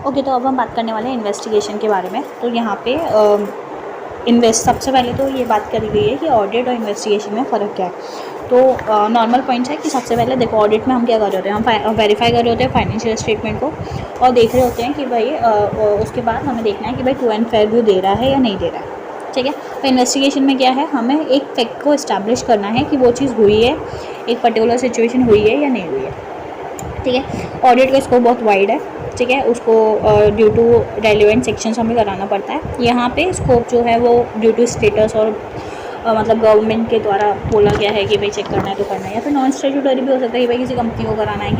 Okay, तो अब हम बात करने वाले हैं इन्वेस्टिगेशन के बारे में। तो यहाँ पे सबसे पहले तो ये बात करी गई है कि ऑडिट और इन्वेस्टिगेशन में फ़र्क क्या है। तो नॉर्मल पॉइंट्स है कि सबसे पहले देखो, ऑडिट में हम क्या कर रहे होते हैं, हम वेरीफाई कर रहे होते हैं फाइनेंशियल स्टेटमेंट को और देख रहे होते हैं कि भाई उसके बाद हमें देखना है कि भाई ट्रू एंड फेयर व्यू दे रहा है या नहीं दे रहा है। ठीक है। तो इन्वेस्टिगेशन में क्या है, हमें एक फैक्ट को इस्टेब्लिश करना है कि वो चीज़ हुई है, एक पर्टिकुलर सिचुएशन हुई है या नहीं हुई है। ठीक है। ऑडिट का स्कोप बहुत वाइड है। ठीक है। उसको ड्यू टू रेलिवेंट सेक्शंस हमें कराना पड़ता है। यहाँ पे स्कोप जो है वो ड्यू टू स्टेटस और मतलब गवर्नमेंट के द्वारा बोला गया है कि भाई चेक करना है तो करना है, या फिर नॉन स्टैट्यूटरी भी हो सकता है कि भाई किसी कंपनी को कराना है,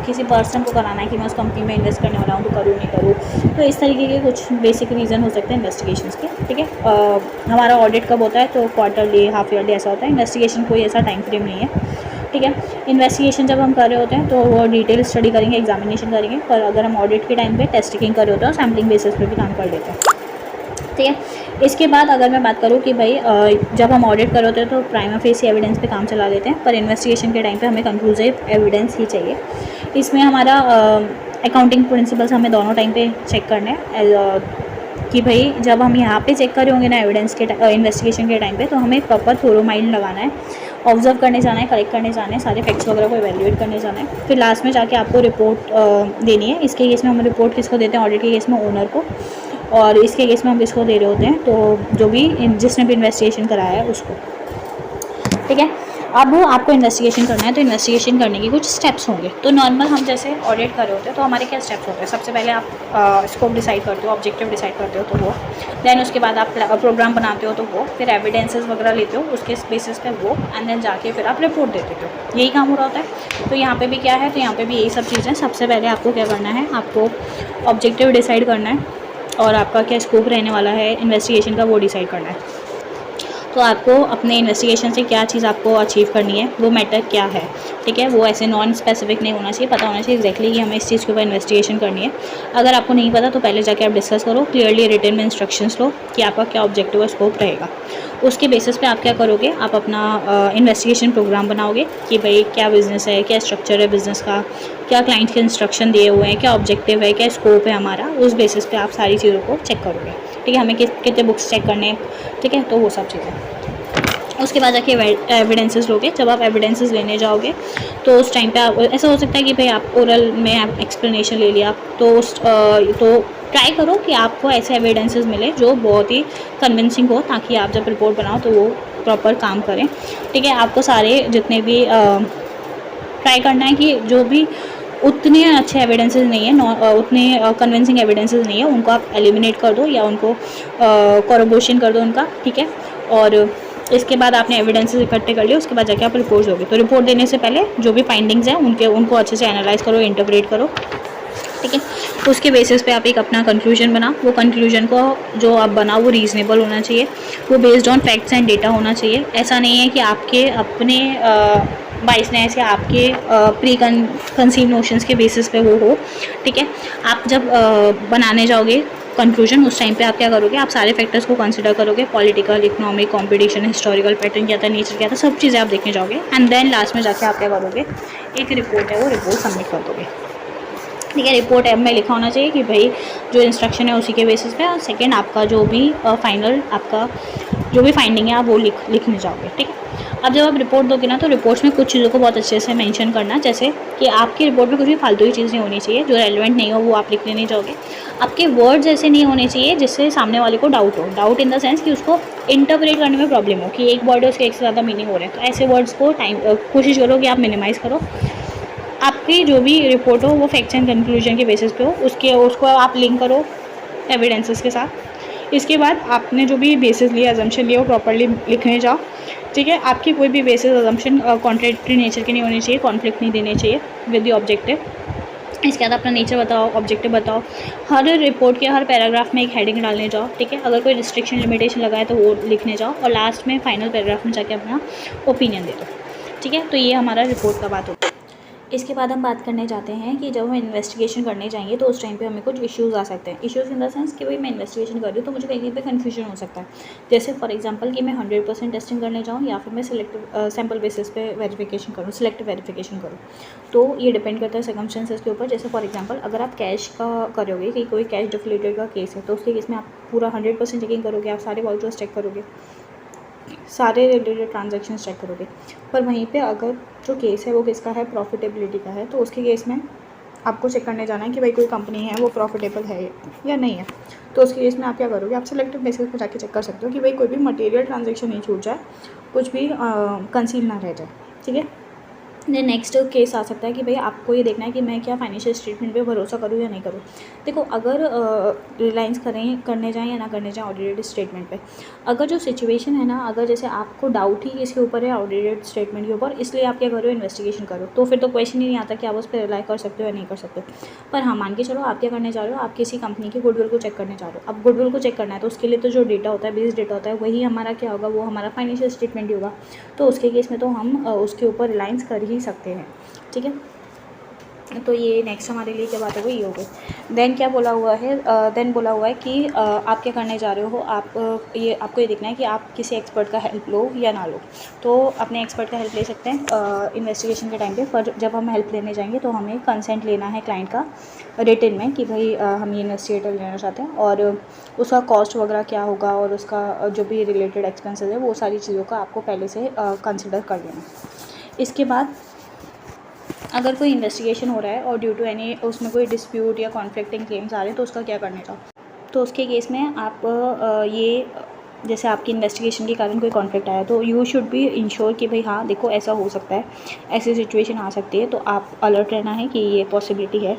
किसी पर्सन को कराना है कि मैं उस कंपनी में इन्वेस्ट करने वाला हूँ तो करूँ नहीं करूँ। तो इस तरीके के कुछ बेसिक रीज़न हो सकते हैं इन्वेस्टिगेशंस के। ठीक है। हमारा ऑडिट कब होता है, तो क्वार्टरली, हाफ ईयरली ऐसा होता है। इन्वेस्टिगेशन कोई ऐसा टाइम फ्रेम नहीं है। ठीक है। इन्वेस्टिगेशन जब हम कर रहे होते हैं तो वो डिटेल स्टडी करेंगे, एग्जामिनेशन करेंगे, पर अगर हम ऑडिट के टाइम पे टेस्टिंग कर रहे होते हैं और सैम्पलिंग बेसिस पे भी काम कर लेते हैं। ठीक है। इसके बाद अगर मैं बात करूँ कि भाई जब हम ऑडिट कर रहे होते हैं तो प्राइमा फेसी एविडेंस पे काम चला लेते हैं, पर इन्वेस्टिगेशन के टाइम पे हमें कंक्लूसिव एविडेंस ही चाहिए। इसमें हमारा अकाउंटिंग प्रिंसिपल्स हमें दोनों टाइम पे चेक करने हैं कि भाई जब हम यहाँ पे चेक कर रहे होंगे ना एविडेंस के इन्वेस्टिगेशन के टाइम पे, तो हमें प्रॉपर थोरो माइंड लगाना है, ऑब्जर्व करने जाना है, कलेक्ट करने जाना है, सारे फैक्ट्स वगैरह को एवेल्यूएट करने जाना है, फिर लास्ट में जाके आपको रिपोर्ट देनी है। इसके केस में हम रिपोर्ट किसको देते हैं, ऑडिट के केस में ओनर को, और इसके केस में हम किसको दे रहे होते हैं, तो जो भी जिसने भी इन्वेस्टिगेशन कराया है उसको। ठीक है। अब आपको इन्वेस्टिगेशन करना है तो इन्वेस्टिगेशन करने के कुछ स्टेप्स होंगे। तो नॉर्मल हम जैसे ऑडिट कर रहे होते हैं तो हमारे क्या स्टेप्स होते हैं, सबसे पहले आप स्कोप डिसाइड करते हो, ऑब्जेक्टिव डिसाइड करते हो तो वो, देन उसके बाद आप प्रोग्राम बनाते हो तो वो, फिर एविडेंसेस वगैरह लेते हो उसके बेसिस पे वो, एंड देन जाके फिर आप रिपोर्ट देते हो। यही काम हो रहा होता है। तो यहाँ पे भी क्या है, तो यहाँ पे भी यही सब चीज़ें। सबसे पहले आपको क्या करना है, आपको ऑब्जेक्टिव डिसाइड करना है और आपका क्या स्कोप रहने वाला है इन्वेस्टिगेशन का, वो डिसाइड करना है। तो आपको अपने इन्वेस्टिगेशन से क्या चीज़ आपको अचीव करनी है, वो मैटर क्या है। ठीक है। वो ऐसे नॉन स्पेसिफिक नहीं होना चाहिए, पता होना चाहिए एग्जैक्टली कि हमें इस चीज़ के ऊपर इन्वेस्टिगेशन करनी है। अगर आपको नहीं पता तो पहले जाके आप डिस्कस करो, क्लियरली रिटन में इंस्ट्रक्शंस लो कि आपका क्या ऑब्जेक्टिव और स्कोप रहेगा। उसके बेसिस पे आप क्या करोगे, आप अपना इन्वेस्टिगेशन प्रोग्राम बनाओगे कि भाई क्या बिज़नेस है, क्या स्ट्रक्चर है बिज़नेस का, क्या क्लाइंट के इंस्ट्रक्शन दिए हुए हैं, क्या ऑब्जेक्टिव है, क्या स्कोप है हमारा, उस बेसिस पे आप सारी चीज़ों को चेक करोगे। ठीक है। हमें कितने बुक्स चेक करने हैं। ठीक है। तो वो सब चीज़ें। उसके बाद जाके एविडेंसेस लोगे। जब आप एविडेंसेस लेने जाओगे तो उस टाइम पे आप, ऐसा हो सकता है कि भाई आप ओरल में आप एक्सप्लेनेशन ले लिया, तो ट्राई करो कि आपको ऐसे एविडेंसेस मिले जो बहुत ही कन्विंसिंग हो, ताकि आप जब रिपोर्ट बनाओ तो वो प्रॉपर काम करें। ठीक है। आपको सारे जितने भी ट्राई करना है कि जो भी उतने अच्छे एविडेंसेस नहीं है, उतने कन्विंसिंग एविडेंसेस नहीं है, उनको आप एलिमिनेट कर दो या उनको कोरोबोरेशन कर दो उनका। ठीक है। और इसके बाद आपने एविडेंसेस इकट्ठे कर लिए, उसके बाद जाके आप रिपोर्ट दोगे। तो रिपोर्ट देने से पहले जो भी फाइंडिंग्स हैं उनको अच्छे से एनालाइज करो, इंटरप्रेट करो। ठीक है। उसके बेसिस पे आप एक अपना कंक्लूजन बनाओ। वो कंक्लूजन को जो आप बनाओ वो रीज़नेबल होना चाहिए, वो based on facts and data होना चाहिए। ऐसा नहीं है कि आपके अपने बाइसनेस या आपके प्री कंसीव नोशंस के बेसिस पे वो हो। ठीक है। आप जब बनाने जाओगे कंक्लूजन, उस टाइम पे आप क्या करोगे, आप सारे फैक्टर्स को कंसिडर करोगे, political, economic, competition, historical pattern क्या था, नेचर क्या था, सब चीज़ें आप देखने जाओगे, एंड देन लास्ट में जाके आप क्या करोगे, एक रिपोर्ट है वो रिपोर्ट सबमिट कर दोगे। ठीक है। रिपोर्ट ऐप में लिखा होना चाहिए कि भाई जो इंस्ट्रक्शन है उसी के बेसिस पे, और सेकेंड आपका जो भी फाइनल आपका जो भी फाइंडिंग है आप वो लिखने जाओगे। ठीक है। अब जब आप रिपोर्ट दोगे ना, तो रिपोर्ट्स में कुछ चीज़ों को बहुत अच्छे से मेंशन करना, जैसे कि आपकी रिपोर्ट में कुछ भी फालतू की चीज़ नहीं होनी चाहिए, जो रेलेवेंट नहीं हो वो आप लिखने नहीं जाओगे। आपके वर्ड्स ऐसे नहीं होने चाहिए जिससे सामने वाले को डाउट हो, डाउट इन द सेंस कि उसको इंटरप्रेट करने में प्रॉब्लम हो, कि एक वर्ड है उसके एक से ज़्यादा मीनिंग हो रहे हैं। तो ऐसे वर्ड्स को कोशिश करो कि आप मिनिमाइज़ करो। आपकी जो भी रिपोर्ट हो वो फैक्ट्स एंड कंक्लूजन के बेसिस पे हो, उसको आप लिंक करो एविडेंसेस के साथ। इसके बाद आपने जो भी बेसिस लिया, अजम्पशन लिया, वो प्रॉपर्ली लिखने जाओ। ठीक है। आपकी कोई भी बेसिस अजम्पशन कॉन्ट्रेडिक्टरी नेचर की नहीं होनी चाहिए, कॉन्फ्लिक्ट नहीं देने चाहिए विद द ऑब्जेक्टिव। इसके बाद अपना नेचर बताओ, ऑब्जेक्टिव बताओ। हर रिपोर्ट के हर पैराग्राफ में एक हेडिंग डालने जाओ। ठीक है। अगर कोई रिस्ट्रिक्शन लिमिटेशन लगाए तो वो लिखने जाओ, और लास्ट में फाइनल पैराग्राफ में जाके अपना ओपिनियन दे दो। ठीक है। तो ये हमारा रिपोर्ट का बात होता है। इसके बाद हम बात करने जाते हैं कि जब हम इन्वेस्टिगेशन करने जाएंगे तो उस टाइम पे हमें कुछ इश्यूज़ आ सकते हैं। इश्यूज़ इन द सेंस कि भाई मैं इन्वेस्टिगेशन कर रही हूँ तो मुझे कहीं पे कन्फ्यूजन हो सकता है। जैसे फॉर एग्जांपल कि मैं 100% टेस्टिंग करने जाऊँ या फिर मैं सिलेक्टिव सैम्पल बेसिस पे वेरिफिकेशन करूँ, सिलेक्टिव वेरिफिकेशन करूँ। तो ये डिपेंड करता है सर्कमस्टेंसेस के ऊपर। जैसे फॉर एग्जाम्पल अगर आप कैश का करोगे कि कोई कैश डिफिलेटेड का केस है तो उसके केस में आप पूरा 100% चेकिंग करोगे, आप सारे वाउचर्स चेक करोगे, सारे रिलेटेड ट्रांजैक्शन चेक करोगे। पर वहीं पे अगर जो केस है वो किसका है, प्रॉफिटेबिलिटी का है, तो उसके केस में आपको चेक करने जाना है कि भाई कोई कंपनी है वो प्रॉफिटेबल है या नहीं है। तो उसके केस में आप क्या करोगे, आप सिलेक्टिव बेसिस पर जाके चेक कर सकते हो कि भाई कोई भी मटेरियल ट्रांजैक्शन नहीं छूट जाए, कुछ भी कंसील ना रह जाए। ठीक है। देन नेक्स्ट केस आ सकता है कि भाई आपको ये देखना है कि मैं क्या फाइनेंशियल स्टेटमेंट पे भरोसा करूँ या नहीं करूँ। देखो अगर रिलायंस करने जाएँ या ना करने जाएँ ऑडिटेड स्टेटमेंट पे, अगर जो सिचुएशन है ना, अगर जैसे आपको डाउट ही इसके ऊपर है ऑडिटेड स्टेटमेंट के ऊपर, इसलिए आप क्या करो, इन्वेस्टिगेशन करो, तो फिर तो क्वेश्चन ही नहीं आता कि आप उस पर रिलाई कर सकते हो या नहीं कर सकते। पर हाँ, मान के चलो आप क्या करने जा रहे हो, आप किसी कंपनी की गुडविल को चेक करने जा रहे हो। अब गुडविल को चेक करना है तो उसके लिए तो जो डेटा होता है, बेस डेटा होता है, वही हमारा क्या होगा, वो हमारा फाइनेंशियल स्टेटमेंट ही होगा। तो उसके केस में तो हम उसके ऊपर रिलायंस कर ही सकते हैं। ठीक है। तो ये नेक्स्ट हमारे लिए क्या बात है, वो ये हो गई। देन क्या बोला हुआ है, देन बोला हुआ है कि आप क्या करने जा रहे हो, आपको ये देखना है कि आप किसी एक्सपर्ट का हेल्प लो या ना लो। तो अपने एक्सपर्ट का हेल्प ले सकते हैं इन्वेस्टिगेशन के टाइम पे। पर जब हम हेल्प लेने जाएंगे तो हमें कंसेंट लेना है क्लाइंट का रिटन में कि भाई हम ये इन्वेस्टिगेटर लेना चाहते हैं, और उसका कॉस्ट वगैरह क्या होगा और उसका जो भी रिलेटेड एक्सपेंसेस है वो सारी चीज़ों का आपको पहले से कंसिडर कर लेना। इसके बाद अगर कोई इन्वेस्टिगेशन हो रहा है और ड्यू टू एनी उसमें कोई डिस्प्यूट या कॉन्फ्लिक्टिंग क्लेम्स आ रहे हैं तो उसका क्या करने का, तो उसके केस में आप ये जैसे आपकी इन्वेस्टिगेशन के कारण कोई कॉन्फ्लिक्ट आया तो यू शुड बी इंश्योर कि भाई हाँ देखो ऐसा हो सकता है, ऐसी सिचुएशन आ सकती है, तो आप अलर्ट रहना है कि ये पॉसिबिलिटी है,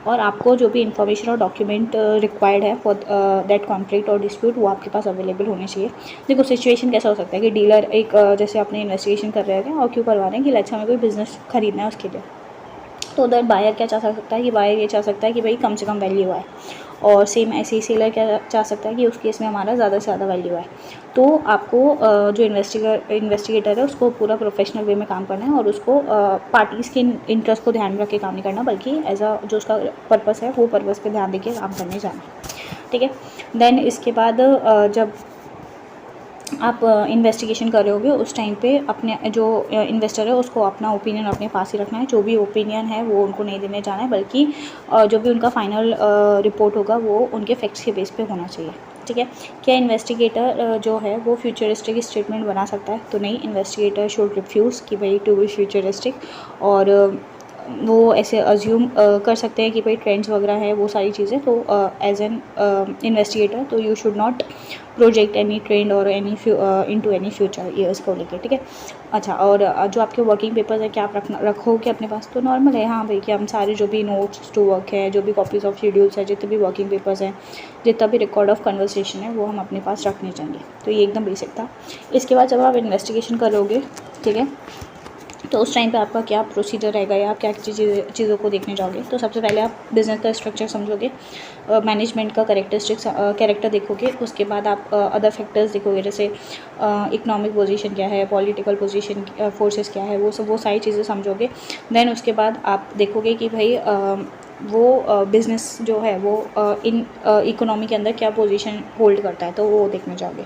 और आपको जो भी इन्फॉर्मेशन और डॉक्यूमेंट रिक्वायर्ड है फॉर दैट कॉन्फ्लिक्ट और डिस्प्यूट वो आपके पास अवेलेबल होने चाहिए। देखो सिचुएशन कैसा हो सकता है कि डीलर एक जैसे अपने इन्वेस्टिगेशन कर रहे हैं और क्यों करवा रहे हैं कि अच्छा हमें कोई बिज़नेस खरीदना है उसके लिए, तो उधर बायर क्या चाह सकता है कि बायर ये चाह सकता है कि भाई कम से कम वैल्यू आए, और सेम ऐसे ही सेलर क्या चाह सकता है कि उस केस में हमारा ज़्यादा से ज़्यादा वैल्यू आए। तो आपको जो इन्वेस्टिगेटर है उसको पूरा प्रोफेशनल वे में काम करना है, और उसको पार्टीज़ के इंटरेस्ट को ध्यान में रख के काम नहीं करना, बल्कि एज अ जो उसका पर्पस है वो पर्पस पे ध्यान देके काम करने जाना है। ठीक है। देन इसके बाद जब आप इन्वेस्टिगेशन कर रहे होगे उस टाइम पे अपने जो इन्वेस्टर है उसको अपना ओपिनियन अपने पास ही रखना है। जो भी ओपिनियन है वो उनको नहीं देने जाना है, बल्कि जो भी उनका फाइनल रिपोर्ट होगा वो उनके फैक्ट्स के बेस पे होना चाहिए। ठीक है। क्या इन्वेस्टिगेटर जो है वो फ्यूचरिस्टिक स्टेटमेंट बना सकता है, तो नहीं, इन्वेस्टिगेटर शुड रिफ्यूज़ कि भाई टू बी फ्यूचरिस्टिक, और वो ऐसे अज्यूम कर सकते हैं कि भाई ट्रेंड्स वगैरह है वो सारी चीज़ें। तो एज एन इन्वेस्टिगेटर तो you should not project any trend और any into any future years को लेके। ठीक है। अच्छा, और जो आपके वर्किंग पेपर्स है क्या आप रखोगे अपने पास, तो नॉर्मल है हाँ भाई कि हम सारे जो भी नोट्स टू वर्क है, जो भी कॉपीज़ ऑफ शेड्यूल्स है, जितने भी वर्किंग पेपर्स हैं, जितना भी रिकॉर्ड ऑफ कन्वर्सेशन है वो हम अपने पास रखने चाहिए। तो ये एकदम बेसिक था। इसके बाद जब आप इन्वेस्टिगेशन करोगे, ठीक है, तो उस टाइम पे आपका क्या प्रोसीजर रहेगा या आप क्या चीज़ों को देखने जाओगे। तो सबसे पहले आप बिज़नेस का स्ट्रक्चर समझोगे, मैनेजमेंट का कैरेक्टर देखोगे, उसके बाद आप अदर फैक्टर्स देखोगे, जैसे इकोनॉमिक पोजीशन क्या है, पॉलिटिकल पोजीशन, फोर्सेस क्या है, वो सारी चीज़ें समझोगे। देन उसके बाद आप देखोगे कि भाई वो बिज़नेस जो है वो इन इकोनॉमी के अंदर क्या पोजीशन होल्ड करता है, तो वो देखने जाओगे।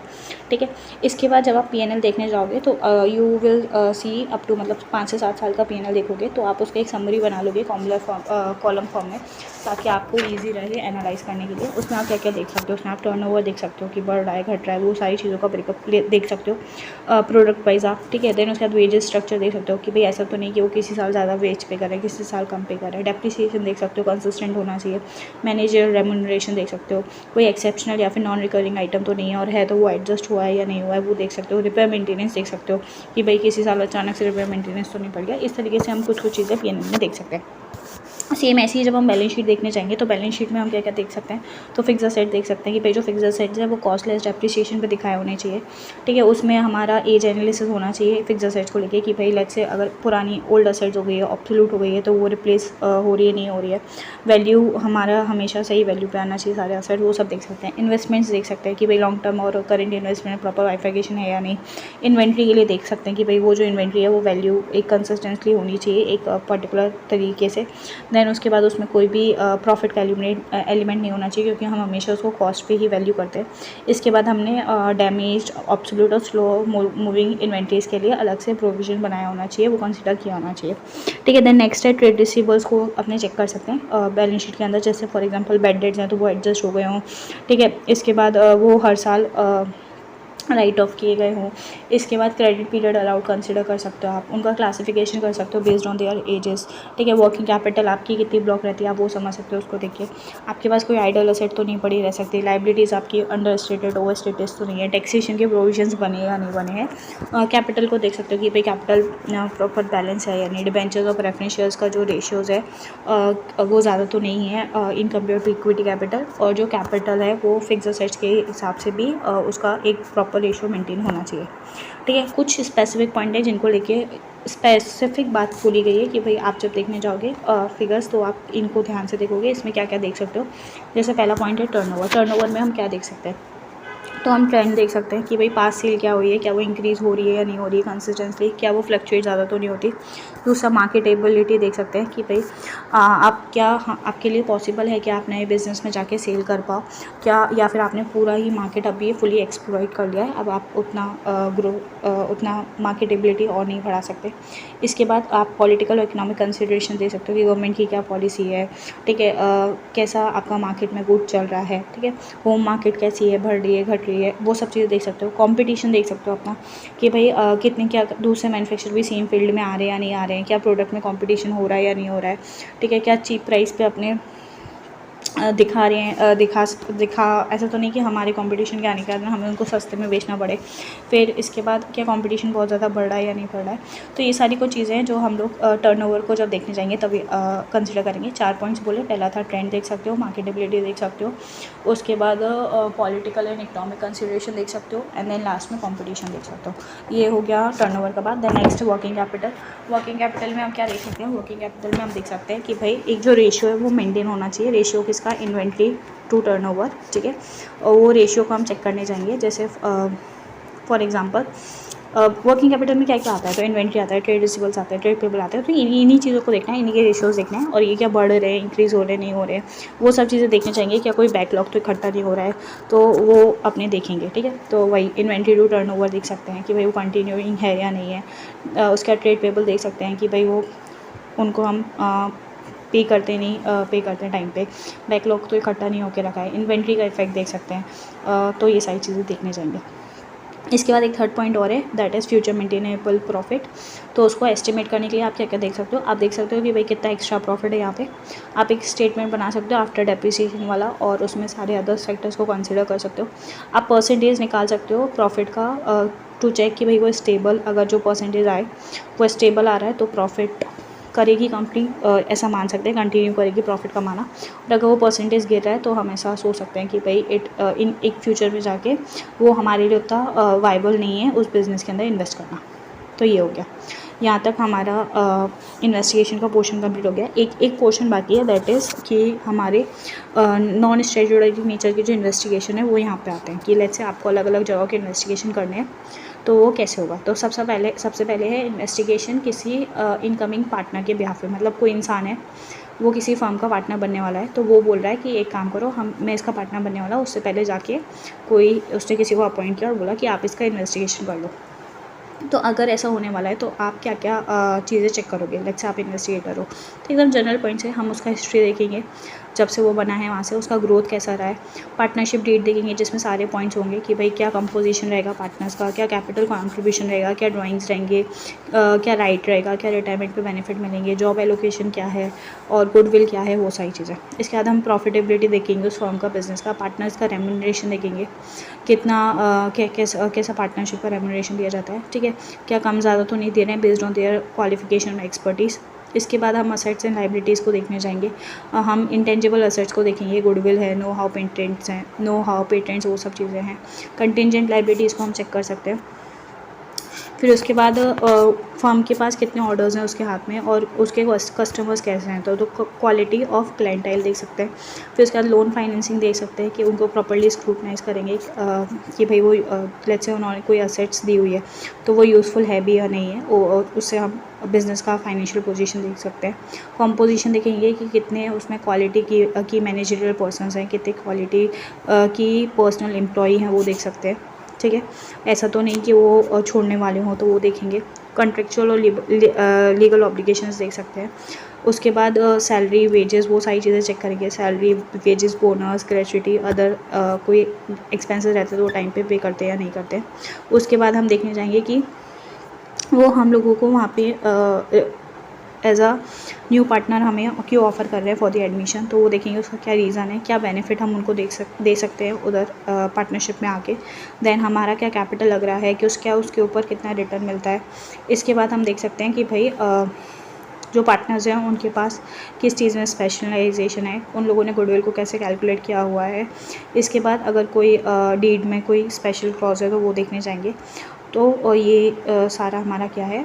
ठीक है। इसके बाद जब आप पीएनएल देखने जाओगे तो you will see up to मतलब 5 से 7 साल का पीएनएल देखोगे, तो आप उसका एक समरी बना लोगे कॉलम फॉर्म में, ताकि आपको ईजी रहे एनालाइज करने के लिए। उसमें आप क्या क्या देख सकते हो, उसमें आप टर्नओवर देख सकते हो कि बढ़ रहा है घट रहा है, वो सारी चीज़ों का ब्रेकअप देख सकते हो प्रोडक्ट वाइज आप। ठीक है। देन उसके बाद वेजेस स्ट्रक्चर देख सकते हो कि भाई ऐसा तो नहीं कि वो किसी साल ज़्यादा वेज पे कर रहा है, किसी साल कम पे कर रहा है। डेप्रिसिएशन देख सकते हो, कंसिस्टेंट होना चाहिए। मैनेजर रेम्यूनरेशन देख सकते हो, कोई एक्सेप्शनल या फिर नॉन रिकरिंग आइटम तो नहीं है, और है तो वो एडजस्ट हुआ है या नहीं हुआ है वो देख सकते हो। रिपेयर मेंटेनेंस देख सकते हो कि भाई किसी साल अचानक से रिपेयर मेंटेनेंस तो नहीं पड़ गया। इस तरीके से हम कुछ चीज़ें पीएनएल में देख सकते हैं। सेम ऐसे ही जब हम बैलेंस शीट देखने जाएंगे तो बैलेंस शीट में हम क्या क्या देख सकते हैं, तो फिक्स असेट देख सकते हैं कि भाई जो फिक्स असेट्स है वो कॉस्टलेस डेप्रिसिएशन पे दिखाए होने चाहिए। ठीक है, उसमें हमारा एज एनालिसिस होना चाहिए फिक्स असेट्स को लेके कि भाई लेट्स से अगर पुरानी ओल्ड असेट्स हो गई है, ऑब्सोल्यूट हो गई है, तो वो रिप्लेस हो रही है नहीं हो रही है, वैल्यू हमारा हमेशा सही वैल्यू पे आना चाहिए सारे असेट, वो सब देख सकते हैं। इन्वेस्टमेंट्स देख सकते हैं कि भाई लॉन्ग टर्म और करेंट इन्वेस्टमेंट प्रॉपर बाइफर्केशन है या नहीं। इन्वेंट्री के लिए देख सकते हैं कि भाई वो जो इन्वेंट्री है वो वैल्यू एक कंसिस्टेंटली होनी चाहिए एक पर्टिकुलर तरीके से। दैन उसके बाद उसमें कोई भी प्रॉफिट का एलिमेंट नहीं होना चाहिए, क्योंकि हम हमेशा उसको कॉस्ट पे ही वैल्यू करते हैं। इसके बाद हमने डैमेज, ऑब्सोल्यूट और स्लो मूविंग इन्वेंट्रीज के लिए अलग से प्रोविजन बनाया होना चाहिए, वो कंसिडर किया होना चाहिए। ठीक है, देन नेक्स्ट है ट्रेड रिसीवेबल्स को अपने चेक कर सकते हैं बैलेंस शीट के अंदर, जैसे फॉर एग्जांपल बैड डेट्स हैं तो वो एडजस्ट हो गए हों। ठीक है, इसके बाद वो हर साल राइट ऑफ किए गए हों। इसके बाद क्रेडिट पीरियड अलाउड कंसिडर कर सकते हो आप, उनका क्लासिफिकेशन कर सकते हो बेस्ड ऑन देयर एजेस। ठीक है, वर्किंग कैपिटल आपकी कितनी ब्लॉक रहती है आप वो समझ सकते हो, उसको देखिए। आपके पास कोई आइडल असेट तो नहीं पड़ी रह सकती, लाइबिलिटीज़ आपकी अंडर स्टेटेड ओवर स्टेटस तो नहीं है, टैक्सेशन के प्रोविजंस बने या नहीं बने हैं। कैपिटल को देख सकते हो कि भाई कैपिटल प्रॉपर बैलेंस है या नहीं। डिबेंचर्स और प्रेफरेंस शेयर्स का जो रेशियोज़ है वो ज़्यादा तो नहीं है in compare to equity capital, और जो कैपिटल है वो फिक्स असेट्स के हिसाब से भी उसका एक प्रॉपर रेशियो मेंटेन होना चाहिए। ठीक है, कुछ स्पेसिफिक पॉइंट है जिनको लेके स्पेसिफिक बात बोली गई है कि भाई आप जब देखने जाओगे फिगर्स तो आप इनको ध्यान से देखोगे, इसमें क्या क्या देख सकते हो। जैसे पहला पॉइंट है टर्नओवर। टर्नओवर में हम क्या देख सकते हैं, तो हम ट्रेंड देख सकते हैं कि भाई पास सेल क्या हुई है, क्या वो इंक्रीज़ हो रही है या नहीं हो रही है कंसिस्टेंटली, क्या वो फ्लक्चुएट ज़्यादा तो नहीं होती। दूसरा मार्केटेबिलिटी देख सकते हैं कि भाई आप क्या आपके लिए पॉसिबल है कि आप नए बिज़नेस में जाके सेल कर पाओ क्या, या फिर आपने पूरा ही मार्केट अभी फुली एक्सप्लॉइट कर लिया है, अब आप उतना उतना मार्केटेबिलिटी और नहीं बढ़ा सकते। इसके बाद आप पॉलिटिकल और इकोनॉमिक कंसिडरेशन दे सकते हो कि गवर्नमेंट की क्या पॉलिसी है। ठीक है, कैसा आपका मार्केट में गुड चल रहा है। ठीक है, होम मार्केट कैसी है, बढ़ रही है घट रही है, वो सब चीज़ें देख सकते हो। कंपटीशन देख सकते हो अपना कि भाई कितने क्या दूसरे मैन्युफैक्चरर भी सेम फील्ड में आ रहे हैं या नहीं आ रहे हैं, क्या प्रोडक्ट में कंपटीशन हो रहा है या नहीं हो रहा है। ठीक है, क्या चीप प्राइस पे अपने दिखा रहे हैं, दिखा ऐसा तो नहीं कि हमारे कंपटीशन के आने के कारण हमें उनको सस्ते में बेचना पड़े। फिर इसके बाद क्या कंपटीशन बहुत ज़्यादा बढ़ रहा है या नहीं बढ़ रहा है। तो ये सारी कुछ चीज़ें हैं जो हम लोग टर्नओवर को जब देखने जाएंगे तभी कंसिडर करेंगे। 4 पॉइंट्स बोले, पहला था ट्रेंड देख सकते हो, मार्केटेबिलिटी देख सकते हो, उसके बाद पॉलिटिकल एंड इकोनॉमिक कंसिडरेशन देख सकते हो, एंड देन लास्ट में कॉम्पिटिशन देख सकते हो। ये हो गया टर्नओवर का बाद। Then next working capital. Working capital में हम क्या देख सकते हैं, वर्किंग कैपिटल में हम देख सकते हैं कि भाई एक जो रेशियो है वो मेंटेन होना चाहिए। रेशियो किसका, इन्वेंट्री टू टर्नओवर। ठीक है, और वो रेशियो को हम चेक करने जाएंगे। जैसे फॉर एग्जांपल वर्किंग कैपिटल में क्या क्या आता है, तो इन्वेंट्री आता है, ट्रेड रिसीवेबल्स आते हैं, ट्रेड पेबल आते हैं। तो इन्हीं चीज़ों को देखना है, इन्हीं के रेशियोज़ देखना है, और ये क्या बढ़ रहे हैं, इंक्रीज़ हो रहे हैं, नहीं हो रहे हैं, वो सब चीज़ें देखनी चाहिए। क्या कोई बैकलॉग तो इकट्ठा नहीं हो रहा है, तो वो अपने देखेंगे। ठीक है, तो वही इन्वेंट्री टू टर्नओवर देख सकते हैं कि भाई वो कंटिन्यूइंग है या नहीं है। उसका ट्रेड पेबल देख सकते हैं कि भाई वो उनको हम पे करते हैं टाइम पे, बैकलॉग तो इकट्ठा नहीं होकर रखा है। इन्वेंट्री का इफेक्ट देख सकते हैं। तो ये सारी चीज़ें देखने जाएंगे। इसके बाद एक थर्ड पॉइंट और है, that is future maintainable profit. तो उसको एस्टिमेट करने के लिए आप क्या क्या देख सकते हो, आप देख सकते हो कि भाई कितना एक्स्ट्रा प्रॉफिट है यहाँ पे। आप एक स्टेटमेंट बना सकते हो आफ्टर डेप्रिसिएशन वाला, और उसमें सारे अदर फैक्टर्स को कंसिडर कर सकते हो। आप परसेंटेज निकाल सकते हो प्रॉफिट का टू चेक कि भाई वो स्टेबल, अगर जो परसेंटेज आए वो स्टेबल आ रहा है तो प्रॉफिट करेगी कंपनी, ऐसा मान सकते हैं, कंटिन्यू करेगी प्रॉफिट कमाना। और अगर वो परसेंटेज गिर रहा है तो हम ऐसा सोच सकते हैं कि भाई इन एक फ्यूचर में जाके वो हमारे लिए उतना वाइबल नहीं है उस बिज़नेस के अंदर इन्वेस्ट करना। तो ये हो गया, यहाँ तक हमारा इन्वेस्टिगेशन का पोर्शन कंप्लीट हो गया। एक पोर्शन बाकी है, दैट इज़ कि हमारे नॉन स्टैट्यूटरी नेचर की जो इन्वेस्टिगेशन है वो यहाँ पे आते हैं कि लेट्स से आपको अलग अलग जगह के इन्वेस्टिगेशन करने हैं, तो वो कैसे होगा। तो सबसे पहले है इन्वेस्टिगेशन किसी इनकमिंग पार्टनर के बिहाफ पे, मतलब कोई इंसान है वो किसी फर्म का पार्टनर बनने वाला है, तो वो बोल रहा है कि एक काम करो, मैं इसका पार्टनर बनने वाला हूँ। उससे पहले जाके उसने किसी को अपॉइंट किया और बोला कि आप इसका इन्वेस्टिगेशन कर लो। तो अगर ऐसा होने वाला है तो आप क्या क्या चीज़ें चेक करोगे, लेट्स से आप इन्वेस्टिगेटर हो। तो एकदम जनरल पॉइंट्स है, हम उसका हिस्ट्री देखेंगे जब से वो बना है वहाँ से, उसका ग्रोथ कैसा रहा है। पार्टनरशिप डेट देखेंगे जिसमें सारे पॉइंट्स होंगे कि भाई क्या कंपोजिशन रहेगा पार्टनर्स का, क्या कैपिटल कंट्रीब्यूशन रहेगा, क्या ड्राइंग्स रहेंगे, क्या राइट रहेगा, क्या रिटायरमेंट पे बेनिफिट मिलेंगे, जॉब एलोकेशन क्या है, और गुडविल क्या है, वो सारी चीज़ें। इसके बाद हम प्रॉफिटेबिलिटी देखेंगे उस फर्म का, बिजनेस का, पार्टनर्स का रेम्यूनरेशन देखेंगे, कितना कैसा पार्टनरशिप का रेम्यूनरेशन दिया जाता है। ठीक है, क्या कम ज़्यादा तो नहीं दे रहे हैं बेस्ड ऑन देयर क्वालिफिकेशन और एक्सपर्टीज़। इसके बाद हम असेट्स एंड लाइबिलिटीज़ को देखने जाएंगे। हम इंटेंजिबल असेट्स को देखेंगे, गुडविल है, नो हाउ पेटेंट्स हैं, नो हाउ पेटेंट्स, वो सब चीज़ें हैं। कंटिजेंट लाइबिलिटीज़ को हम चेक कर सकते हैं। फिर उसके बाद फर्म के पास कितने ऑर्डर्स हैं उसके हाथ में और उसके कस्टमर्स कैसे हैं, तो क्वालिटी ऑफ क्लाइंटाइल देख सकते हैं। फिर उसके बाद लोन फाइनेंसिंग देख सकते हैं कि उनको प्रॉपर्ली स्क्रूटनाइज करेंगे कि भाई वो लेट्स से उन्होंने कोई असेट्स दी हुई है तो वो यूज़फुल है भी या नहीं है, उससे हम बिज़नेस का फाइनेंशियल पोजीशन देख सकते हैं। कंपोजिशन देखेंगे कि कितने उसमें क्वालिटी की मैनेजरियल पर्सनस हैं, कितने क्वालिटी की पर्सनल एम्प्लॉई हैं, वो देख सकते हैं। ठीक है, ऐसा तो नहीं कि वो छोड़ने वाले हों, तो वो देखेंगे। कॉन्ट्रेक्चुअल और लीगल ऑब्लिगेशंस देख सकते हैं। उसके बाद सैलरी, वेजेस, वो सारी चीज़ें चेक करेंगे। Salary, wages, bonus, gratuity, other कोई एक्सपेंसेस रहते हैं तो वो टाइम पे करते हैं या नहीं करते। उसके बाद हम देखने जाएंगे कि वो हम लोगों को वहाँ पे एज अ न्यू पार्टनर हमें क्यों ऑफ़र कर रहे हैं फॉर द एडमिशन, तो वो देखेंगे उसका क्या रीज़न है, क्या बेनिफिट हम उनको दे सकते हैं उधर पार्टनरशिप में आके। देन हमारा क्या कैपिटल लग रहा है कि उसके ऊपर कितना रिटर्न मिलता है। इसके बाद हम देख सकते हैं कि भाई जो पार्टनर्स हैं उनके पास किस चीज़ में स्पेशलाइजेशन है, उन लोगों ने गुडविल को कैसे कैलकुलेट किया हुआ है। इसके बाद अगर कोई डीड में कोई स्पेशल क्लॉज है तो वो देखने जाएंगे। तो ये सारा हमारा क्या है,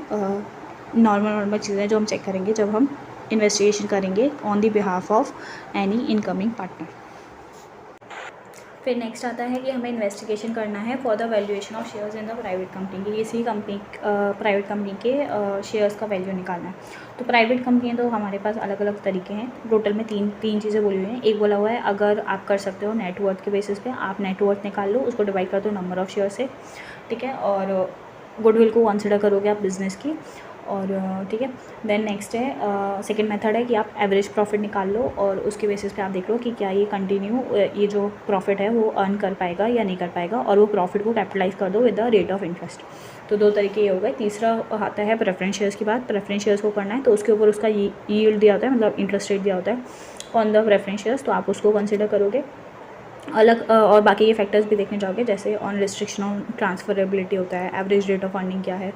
नॉर्मल चीज़ें जो हम चेक करेंगे जब हम इन्वेस्टिगेशन करेंगे on the behalf of any incoming partner. फिर नेक्स्ट आता है कि हमें इन्वेस्टिगेशन करना है for the valuation of shares in the private company की। किसी कंपनी प्राइवेट कंपनी के शेयर्स का वैल्यू निकालना है। तो प्राइवेट कंपनी तो हमारे पास अलग अलग तरीके हैं। टोटल में तीन चीज़ें बोली हुई हैं। एक बोला हुआ है अगर आप कर सकते हो नेटवर्थ के बेसिस पे, आप नेटवर्थ निकाल लो, उसको डिवाइड कर दो नंबर ऑफ़ शेयर से, ठीक है, और गुडविल को कंसिडर करोगे आप बिज़नेस की, और ठीक है। देन नेक्स्ट है सेकंड मेथड है कि आप एवरेज प्रॉफिट निकाल लो और उसके बेसिस पे आप देख लो कि क्या ये कंटिन्यू ये जो प्रॉफिट है वो अर्न कर पाएगा या नहीं कर पाएगा, और वो प्रॉफिट को कैपिटलाइज कर दो with the rate of interest. तो दो तरीके ये हो गए। तीसरा आता है प्रेफरेंस शेयर्स की बात। प्रेफरेंस शेयर्स को करना है तो उसके ऊपर उसका यील्ड दिया होता है, मतलब इंटरेस्ट रेट दिया होता है ऑन द प्रेफरेंस शेयर्स, तो आप उसको कंसिडर करोगे अलग। और बाकी ये फैक्टर्स भी देखने जाओगे, जैसे ऑन रिस्ट्रिक्शन ऑन ट्रांसफरेबिलिटी होता है, एवरेज रेट ऑफ अर्निंग क्या है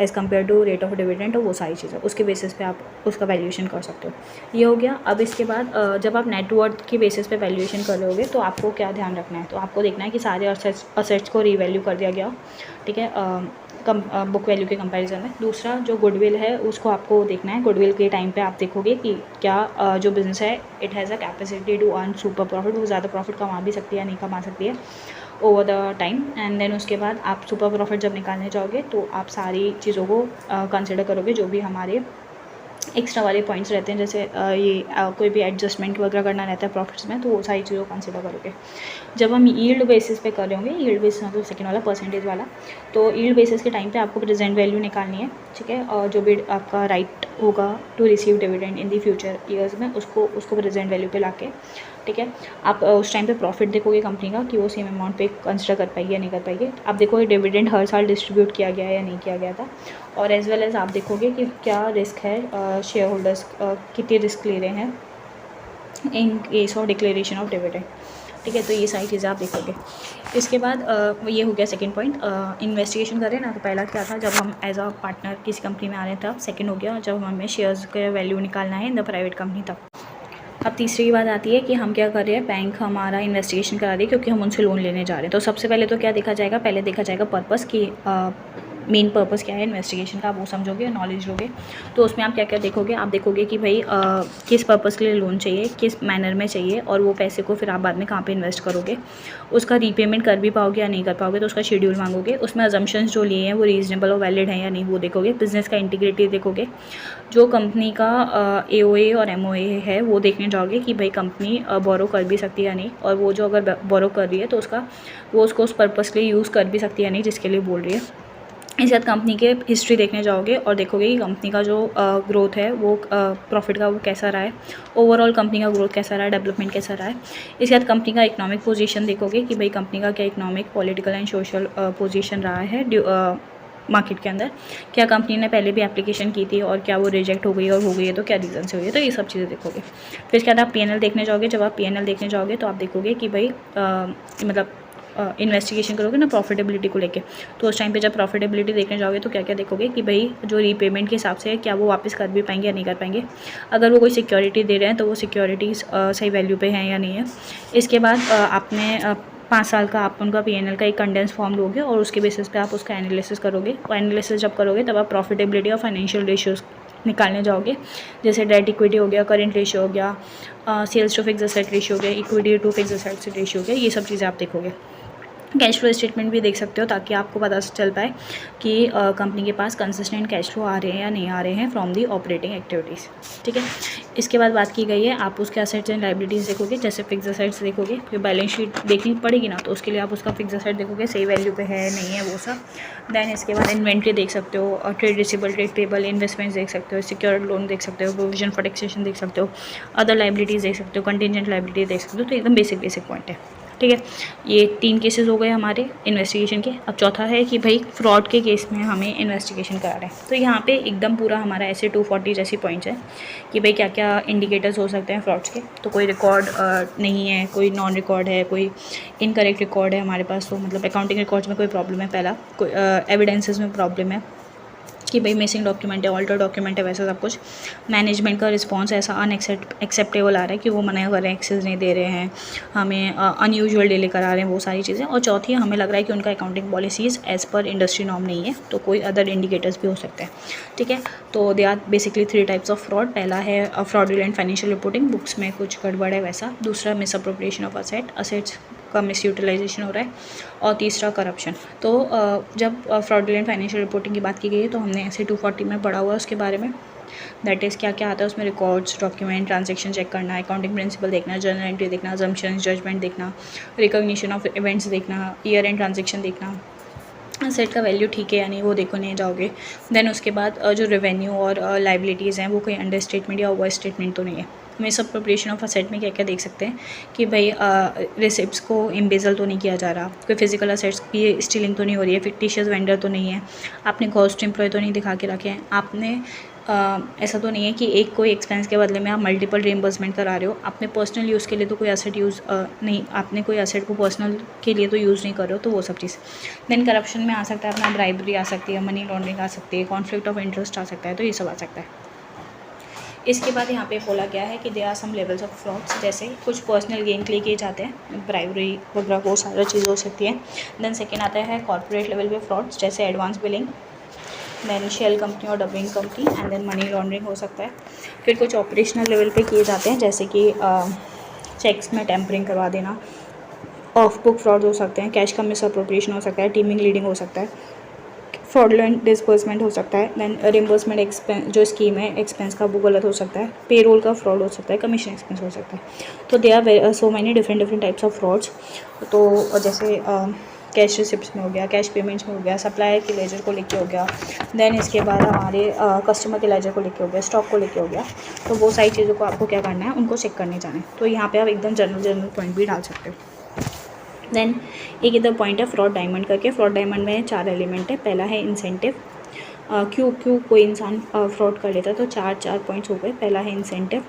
as compare to rate of dividend, तो वो सारी चीज़ें उसके बेसिस पे आप उसका वैल्यूएशन कर सकते हो। ये हो गया। अब इसके बाद जब आप नेटवर्थ के बेसिस पे वैल्यूएशन कर रहे होगे तो आपको क्या ध्यान रखना है, तो आपको देखना है कि सारे असेट्स को रीवैल्यू कर दिया गया, ठीक है, बुक वैल्यू के कंपैरिजन में। दूसरा जो गुडविल है उसको आपको देखना है। गुडविल के टाइम पे आप देखोगे कि क्या जो बिज़नेस है it has a capacity to earn super profit, वो ज़्यादा प्रॉफिट कमा भी सकती है या नहीं कमा सकती है over the time. And then उसके बाद आप सुपर प्रॉफिट जब निकालने जाओगे तो आप सारी चीज़ों को कंसिडर करोगे, जो भी हमारे एक्स्ट्रा वाले पॉइंट्स रहते हैं, जैसे कोई भी एडजस्टमेंट वगैरह करना रहता है प्रॉफिट्स में, तो वो सारी चीज़ों को कंसिडर करोगे। जब हम यील्ड बेसिस पे कर रहे होंगे, यील्ड बेसिस मतलब सेकंड वाला परसेंटेज वाला, तो यील्ड बेसिस के टाइम पे आपको प्रेजेंट वैल्यू निकालनी है, ठीक है, और जो भी आपका राइट होगा to receive dividend in the future years में उसको प्रेजेंट वैल्यू पे लाके, ठीक है, आप उस टाइम पे प्रॉफिट देखोगे कंपनी का कि वो सेम अमाउंट पे कंसिडर कर पाएगी या नहीं कर पाएगी। आप देखोगे डिविडेंड हर साल डिस्ट्रीब्यूट किया गया है या नहीं किया गया था, और एज वेल एज आप देखोगे कि क्या रिस्क है, शेयर होल्डर्स कितनी रिस्क ले रहे हैं in case of declaration of dividend, ठीक है। तो ये सारी चीज़ें आप देखोगे। इसके बाद ये हो गया सेकंड पॉइंट, इन्वेस्टिगेशन कर रहे हैं ना। तो पहला क्या था, जब हम एज अ पार्टनर किसी कंपनी में आ रहे थे, तब सेकंड हो गया जब हमें शेयर्स का वैल्यू निकालना है इन द प्राइवेट कंपनी, तब। अब तीसरी बात आती है कि हम क्या कर रहे हैं, बैंक हमारा इन्वेस्टिगेशन करा रही है क्योंकि हम उनसे लोन लेने जा रहे हैं। तो सबसे पहले तो क्या देखा जाएगा, पहले देखा जाएगा पर्पस की मेन पर्पस क्या है इन्वेस्टिगेशन का, वो समझोगे, नॉलेज लोगे। तो उसमें आप क्या क्या देखोगे, आप देखोगे कि भाई किस पर्पस के लिए लोन चाहिए, किस मैनर में चाहिए, और वो पैसे को फिर आप बाद में कहाँ पे इन्वेस्ट करोगे, उसका रीपेमेंट कर भी पाओगे या नहीं कर पाओगे, तो उसका शेड्यूल मांगोगे। उसमें अजम्पशंस जो लिए हैं वो रीजनेबल और वैलिड हैं या नहीं, वो देखोगे। बिज़नेस का इंटीग्रिटी देखोगे। जो कंपनी का AOA और MOA है वो देखने जाओगे कि भाई कंपनी बोरो कर भी सकती है या नहीं, और वो जो अगर बोरो कर रही है तो उसको उस पर्पस के लिए यूज़ कर भी सकती है या नहीं जिसके लिए बोल रही है। इसके बाद कंपनी के हिस्ट्री देखने जाओगे और देखोगे कि कंपनी का जो ग्रोथ है वो प्रॉफिट का वो कैसा रहा है, ओवरऑल कंपनी का ग्रोथ कैसा रहा है, डेवलपमेंट कैसा रहा है। इसके बाद कंपनी का इकोनॉमिक पोजीशन देखोगे कि भाई कंपनी का क्या economic, political and social position रहा है मार्केट के अंदर, क्या कंपनी ने पहले भी एप्लीकेशन की थी और क्या वो रिजेक्ट हो गई, और हो गई है तो क्या रीज़न से हुई है, तो ये सब चीज़ें देखोगे। फिर इसके बाद आप PNL देखने जाओगे। जब आप PNL देखने जाओगे तो आप देखोगे कि भाई मतलब इन्वेस्टिगेशन करोगे ना प्रॉफिटेबिलिटी को लेके, तो उस टाइम पे जब प्रॉफिटेबिलिटी देखने जाओगे तो क्या क्या देखोगे कि भाई जो रीपेमेंट के हिसाब से है क्या वो वापस कर भी पाएंगे या नहीं कर पाएंगे, अगर वो कोई सिक्योरिटी दे रहे हैं तो वो सिक्योरिटीज़ सही वैल्यू पे हैं या नहीं है। इसके बाद आपने 5 साल का आप उनका PNL का एक कंडेंस फॉर्म लोगे और उसके बेसिस पे आप उसका एनालिसिस करोगे, और एनालिसिस जब करोगे तब आप प्रॉफिटेबिलिटी और फाइनेंशियल रेशियोज़ निकालने जाओगे, जैसे डेट इक्विटी हो गया, करेंट रेशियो हो गया, sales to fix asset ratio हो गया, equity to fix asset ratio हो गया, ये सब चीज़ें आप देखोगे। कैश फ्लो स्टेटमेंट भी देख सकते हो ताकि आपको पता चल पाए कि कंपनी के पास कंसिस्टेंट कैश फ्लो आ रहे हैं या नहीं आ रहे हैं फ्रॉम दी ऑपरेटिंग एक्टिविटीज़, ठीक है। इसके बाद बात की गई है आप उसके असेट्स एंड लाइबिलिटीज़ देखोगे, जैसे फिक्स असेट्स देखोगे, फिर बैलेंस शीट देखनी पड़ेगी ना, तो उसके लिए आप उसका फिक्स असेट देखोगे सही वैल्यू पे है नहीं है वो सब। दैन इसके बाद इन्वेंट्री देख सकते हो, और trade receivable, trade payable, investments देख सकते हो, सिक्योर्ड लोन देख सकते हो, प्रोविजन फॉर टैक्सेशन देख सकते हो, अदर लाइबिलिटीज़ देख सकते हो, कंटिजेंट लाइबिलिटी देख सकते हो। तो एकदम बेसिक पॉइंट है, ठीक है। ये 3 केसेस हो गए हमारे इन्वेस्टिगेशन के। अब चौथा है कि भाई फ्रॉड के केस में हमें इन्वेस्टिगेशन करा रहे हैं, तो यहाँ पे एकदम पूरा हमारा ऐसे 240 जैसी पॉइंट्स है कि भाई क्या क्या इंडिकेटर्स हो सकते हैं फ्रॉड्स के। तो कोई रिकॉर्ड नहीं है, कोई नॉन रिकॉर्ड है, कोई इनकरेक्ट रिकॉर्ड है हमारे पास, तो मतलब अकाउंटिंग रिकॉर्ड्स में कोई प्रॉब्लम है, पहला कोई एविडेंसेस में प्रॉब्लम है कि भाई मिसिंग डॉक्यूमेंट है, ऑल्टर डॉक्यूमेंट है, वैसा सब कुछ। मैनेजमेंट का रिस्पांस ऐसा अनएक्सेप्टेबल आ रहा है कि वो मना कर रहे हैं, एक्सेस नहीं दे रहे हैं, हमें अनयूजुअल डिले करा रहे हैं, वो सारी चीज़ें। और चौथी हमें लग रहा है कि उनका accounting policies as per industry norm नहीं है, तो कोई अदर इंडिकेटर्स भी हो सकते हैं, ठीक है। तो they are basically 3 types of fraud. पहला है फ्रॉडुलेंट फाइनेंशियल रिपोर्टिंग, बुक्स में कुछ गड़बड़ है वैसा। दूसरा मिसअप्रोप्रिएशन ऑफ असेट्स का मिस यूटिलाइजेशन हो रहा है। और तीसरा करप्शन। तो जब फ्रॉडुलेंट फाइनेंशियल रिपोर्टिंग की बात की गई है तो हमने ऐसे 240 में पढ़ा हुआ है उसके बारे में, दैट इज़ क्या क्या आता है उसमें, रिकॉर्ड्स, डॉक्यूमेंट, ट्रांजैक्शन चेक करना, अकाउंटिंग प्रिंसिपल देखना, जर्नल एंट्री देखना, अजम्पशंस, जजमेंट देखना, रिकॉग्निशन ऑफ इवेंट्स देखना, ईयर एंड ट्रांजैक्शन देखना, सेट का वैल्यू ठीक है या नहीं वो देखो नहीं जाओगे। देन उसके बाद जो रेवेन्यू और लाइबिलिटीज़ हैं वो कोई अंडर स्टेटमेंट या ओवर स्टेटमेंट तो नहीं है। मिसअप्रोप्रिएशन ऑफ असेट में क्या क्या देख सकते हैं कि भाई रिसिप्ट्स को एम्बेजल तो नहीं किया जा रहा, कोई फिजिकल असेट्स की स्टीलिंग तो नहीं हो रही है, फिक्टिशियस वेंडर तो नहीं है, आपने कॉस्ट एम्प्लॉय तो नहीं दिखा के रखे हैं, आपने ऐसा तो नहीं है कि एक कोई एक्सपेंस के बदले में आप मल्टीपल रिइंबर्समेंट करा रहे हो, आपने पर्सनल यूज़ के लिए तो कोई एसेट यूज़ नहीं, आपने कोई एसेट को पर्सनल के लिए तो यूज़ नहीं कर रहे हो, तो वो सब चीज़। देन करप्शन में आ सकता है अपना ब्राइबरी आ सकती है, मनी लॉन्ड्रिंग आ सकती है, कॉन्फ्लिक्ट ऑफ इंटरेस्ट आ सकता है, तो ये सब आ सकता है। इसके बाद यहाँ पे बोला गया है कि they are some levels of frauds, जैसे कुछ पर्सनल गेन के लिए किए जाते हैं, ब्राइबरी वगैरह वो सारी चीज़ हो सकती है। देन सेकेंड आता है कॉर्पोरेट लेवल पे फ्रॉड्स, जैसे advance billing, then shell company और dubbing company, and then money laundering हो सकता है। फिर कुछ ऑपरेशनल लेवल पे किए जाते हैं, जैसे कि चेक्स में टेम्परिंग करवा देना, ऑफ बुक फ्रॉड हो सकते हैं, कैश का मिसअप्रोप्रिएशन हो सकता है, टीमिंग लीडिंग हो सकता है, फ्रॉडलेंट डिस्बर्समेंट हो सकता है, देन रिम्बर्समेंट एक्सपेंस जो स्कीम है एक्सपेंस का वो गलत हो सकता है, पेरोल का फ्रॉड हो सकता है, कमीशन एक्सपेंस हो सकता है। तो they are so many different types of frauds. तो जैसे कैश रिसिप्ट्स में हो गया, कैश पेमेंट्स में हो गया, सप्लायर के लेजर को लेके हो गया, देन इसके बाद हमारे कस्टमर के लेजर को लेके हो गया, स्टॉक को लेके हो गया, तो वो सारी चीज़ों को आपको क्या करना है, उनको चेक करने जाना है। तो यहाँ पे आप एकदम जनरल पॉइंट भी डाल सकते हो। देन एक इधर पॉइंट है फ्रॉड डायमंड करके। फ्रॉड डायमंड में 4 एलिमेंट है। पहला है इंसेंटिव, क्यों कोई इंसान फ्रॉड कर लेता है, तो 4 पॉइंट्स हो गए। पहला है इंसेंटिव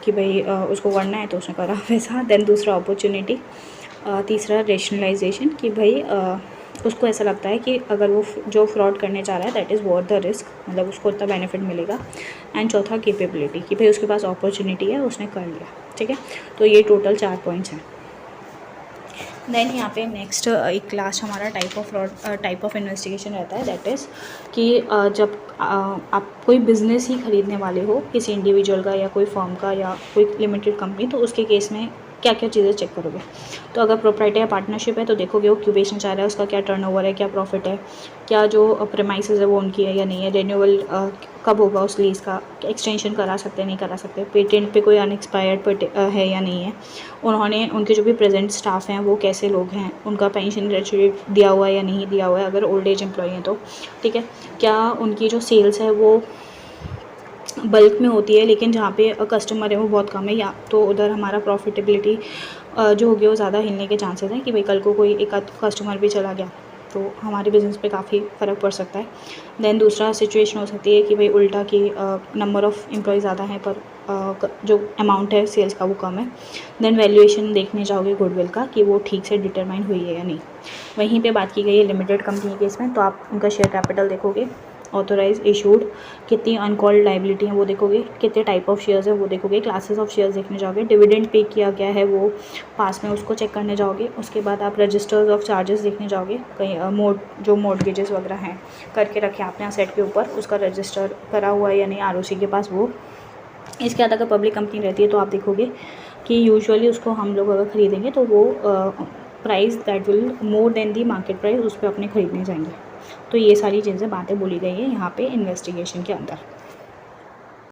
कि भाई उसको करना है तो उसने करा वैसा। देन दूसरा अपॉर्चुनिटी, तीसरा रेशनलाइजेशन कि भाई उसको ऐसा लगता है कि अगर वो जो फ्रॉड करने जा रहा है that is worth the risk, मतलब उसको इतना बेनिफिट मिलेगा। एंड चौथा केपेबिलिटी कि भाई उसके पास अपॉर्चुनिटी है, उसने कर लिया, ठीक है। तो ये टोटल 4 पॉइंट्स हैं। देन यहाँ पे नेक्स्ट एक लास्ट हमारा टाइप ऑफ इन्वेस्टिगेशन रहता है, दैट इज़ कि जब आप कोई बिज़नेस ही खरीदने वाले हो किसी इंडिविजुअल का या कोई फर्म का या कोई लिमिटेड कंपनी, तो उसके केस में क्या क्या चीज़ें चेक करोगे। तो अगर प्रोप्राइटर या पार्टनरशिप है तो देखोगे वो क्यों बेचना चाह रहा है, उसका क्या टर्नओवर है, क्या प्रॉफिट है, क्या जो प्रेमाइसेस है वो उनकी है या नहीं है, रिन्यूअल कब होगा उस लीज का, एक्सटेंशन करा सकते हैं नहीं करा सकते, पेटेंट पे कोई अनएक्सपायर्ड है या नहीं है, उन्होंने उनके जो भी प्रेजेंट स्टाफ हैं वो कैसे लोग हैं, उनका पेंशन ग्रेजुएट दिया हुआ है या नहीं दिया हुआ है, अगर ओल्ड एज एम्प्लॉई हैं तो, ठीक है। क्या उनकी जो सेल्स है वो बल्क में होती है लेकिन जहाँ पे कस्टमर है वो बहुत कम है, या तो उधर हमारा प्रॉफिटेबिलिटी जो होगी वो ज़्यादा हिलने के चांसेस हैं कि भाई कल को कोई एक आध कस्टमर भी चला गया, तो हमारे बिज़नेस पे काफ़ी फ़र्क पड़ सकता है। देन दूसरा सिचुएशन हो सकती है कि भाई उल्टा कि नंबर ऑफ़ एम्प्लॉय ज़्यादा हैं पर जो अमाउंट है सेल्स का वो कम है। देन वैल्यूएशन देखने जाओगे गुडविल का कि वो ठीक से डिटरमाइन हुई है या नहीं। वहीं पे बात की गई है लिमिटेड कंपनी के केस में, तो आप उनका शेयर कैपिटल देखोगे, ऑथोराइज इशूड, कितनी अनकॉल्ड लाइबिलिटी हैं वो देखोगे, कितने टाइप ऑफ शेयर्स है वो देखोगे, क्लासेस ऑफ शेयर्स देखने जाओगे, डिविडेंड पे किया गया है वो पास में उसको चेक करने जाओगे। उसके बाद आप रजिस्टर्स ऑफ चार्जेस देखने जाओगे, कहीं जो मॉर्गेजेस वगैरह हैं करके रखे आपने असेट के ऊपर, उसका रजिस्टर करा हुआ है या नहीं आरओसी के पास वो। इसके बाद अगर पब्लिक कंपनी रहती है तो आप देखोगे कि यूजुअली उसको हम लोग अगर ख़रीदेंगे तो वो price that will more than the market price उस पर अपने ख़रीदने जाएंगे। तो ये सारी चीज़ें बातें बोली गई हैं यहाँ पे इन्वेस्टिगेशन के अंदर।